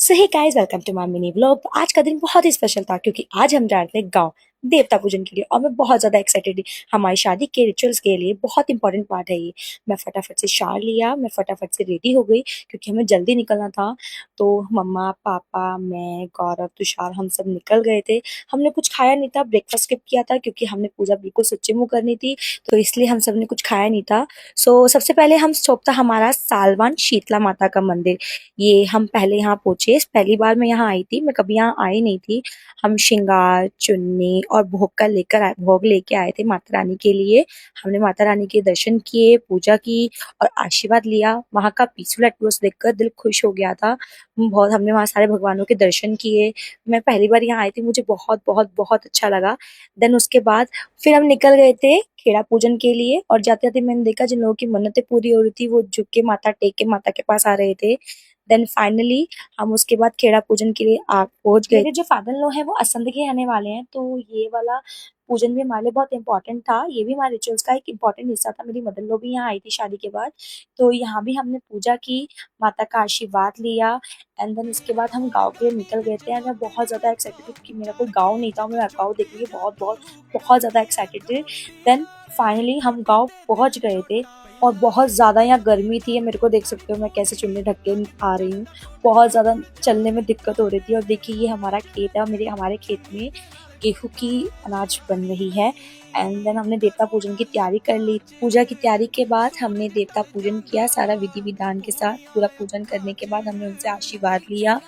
So hey guys, welcome to my mini vlog. आज का दिन बहुत ही स्पेशल था क्योंकि आज हम जा रहे थे गांव देवता पूजन के लिए और मैं बहुत ज़्यादा एक्साइटेड थी। हमारी शादी के रिचुअल्स के लिए बहुत इंपॉर्टेंट पार्ट है ये। मैं फटाफट से शार लिया, मैं फटाफट से रेडी हो गई क्योंकि हमें जल्दी निकलना था। तो मम्मा, पापा, मैं, गौरव, तुषार हम सब निकल गए थे। हमने कुछ खाया नहीं था, ब्रेकफास्ट स्किप किया था क्योंकि हमने पूजा बिल्कुल सच्चे मुँह करनी थी, तो इसलिए हम सब ने कुछ खाया नहीं था। सो सबसे पहले हम स्टॉप था हमारा सालवान शीतला माता का मंदिर। ये हम पहले यहाँ पहुंचे। पहली बार मैं यहाँ आई थी, मैं कभी यहाँ आई नहीं थी। हम श्रृंगार, चुन्नी और भोग लेके आए थे माता रानी के लिए। हमने माता रानी के दर्शन किए, पूजा की और आशीर्वाद लिया। वहाँ का पीसफुल एटमॉस्फेयर देखकर दिल खुश हो गया था। बहुत हमने वहाँ सारे भगवानों के दर्शन किए। मैं पहली बार यहाँ आई थी, मुझे बहुत बहुत बहुत अच्छा लगा। देन उसके बाद फिर हम निकल गए थे खेड़ा पूजन के लिए और जाते जाते मैंने देखा जिन लोगों की मन्नतें पूरी हो रही थी वो झुक के माथा टेक के माता के पास आ रहे थे। देन फाइनली हम उसके बाद खेड़ा पूजन के लिए आ पहुंच गए। मेरे जो फादर इन लॉ हैं वो असंध के आने वाले हैं, तो ये वाला पूजन भी हमारे लिए बहुत इंपॉर्टेंट था। ये भी हमारे रिचुअल्स का एक इंपॉर्टेंट हिस्सा था। मेरी मदर इन लॉ भी यहाँ आई थी शादी के बाद, तो यहाँ भी हमने पूजा की, माता का आशीर्वाद लिया। एंड देन उसके बाद हम गाँव के लिए निकल गए थे। एंड मैं बहुत ज़्यादा एक्साइटेड थी क्योंकि मेरा कोई गाँव नहीं था, मैं गाँव देखने के बहुत बहुत बहुत ज़्यादा एक्साइटेड थी। देन फाइनली हम गाँव पहुँच गए थे और बहुत ज़्यादा यहाँ गर्मी थी। मेरे को देख सकते हो मैं कैसे चुन्नी ढक के आ रही हूँ। बहुत ज़्यादा चलने में दिक्कत हो रही थी। और देखिए ये हमारा खेत है और हमारे खेत में गेहूं की अनाज बन रही है। एंड देन हमने देवता पूजन की तैयारी कर ली। पूजा की तैयारी के बाद हमने देवता पूजन किया सारा विधि विधान के साथ। पूरा पूजन करने के बाद हमने उनसे आशीर्वाद लिया।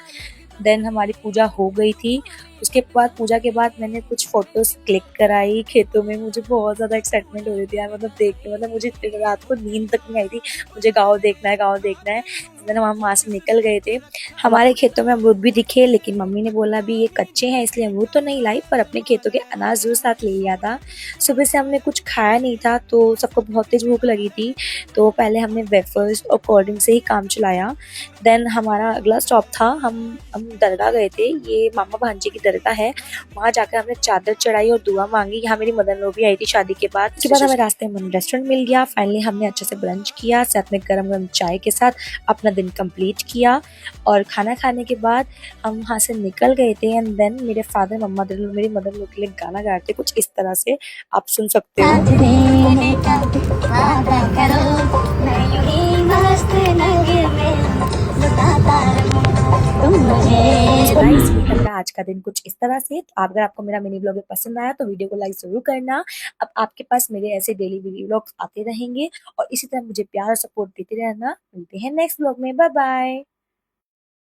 देन हमारी पूजा हो गई थी। उसके बाद पूजा के बाद मैंने कुछ फोटोज क्लिक कराई खेतों में। मुझे बहुत ज़्यादा एक्साइटमेंट हो रही थी यार, मतलब देख के, मतलब मुझे रात को नींद तक नहीं आई थी। मुझे गाँव देखना है, गाँव देखना है। देन हम वहाँ से निकल गए थे। हमारे खेतों में अमरूद भी दिखे, लेकिन मम्मी ने बोला अभी ये कच्चे हैं इसलिए अमरूद तो नहीं लाई, पर अपने खेतों के अनाज जरूर साथ ले लिया था। सुबह से हमने कुछ खाया नहीं था तो सबको बहुत तेज भूख लगी थी, तो पहले हमने वेफर्स और कोल्ड ड्रिंक से ही काम चलाया। देन हमारा अगला स्टॉप था, हम दरगाह गए थे। ये मामा भांजे की दरगाह है। वहाँ जाकर हमने चादर चढ़ाई और दुआ मांगी। यहाँ मेरी मदर लोग भी आई थी शादी के बाद। उसके बाद हमें रास्ते में रेस्टोरेंट मिल गया। फाइनली हमने अच्छे से ब्रंच किया, साथ में गरम गरम चाय के साथ अपना दिन कंप्लीट किया। और खाना खाने के बाद हम वहाँ से निकल गए थे। एंड देन मेरे फादर मम्मा मेरी मदर लोग के लिए गाना गा रहे थे कुछ इस तरह से, आप सुन सकते हो। गाइस ये था आज का दिन कुछ इस तरह से। तो अगर आपको मेरा मिनी ब्लॉग पसंद आया तो वीडियो को लाइक जरूर करना। अब आपके पास मेरे ऐसे डेली वीडियो ब्लॉग्स आते रहेंगे और इसी तरह मुझे प्यार और सपोर्ट देते रहना। मिलते हैं नेक्स्ट ब्लॉग में, बाय बाय।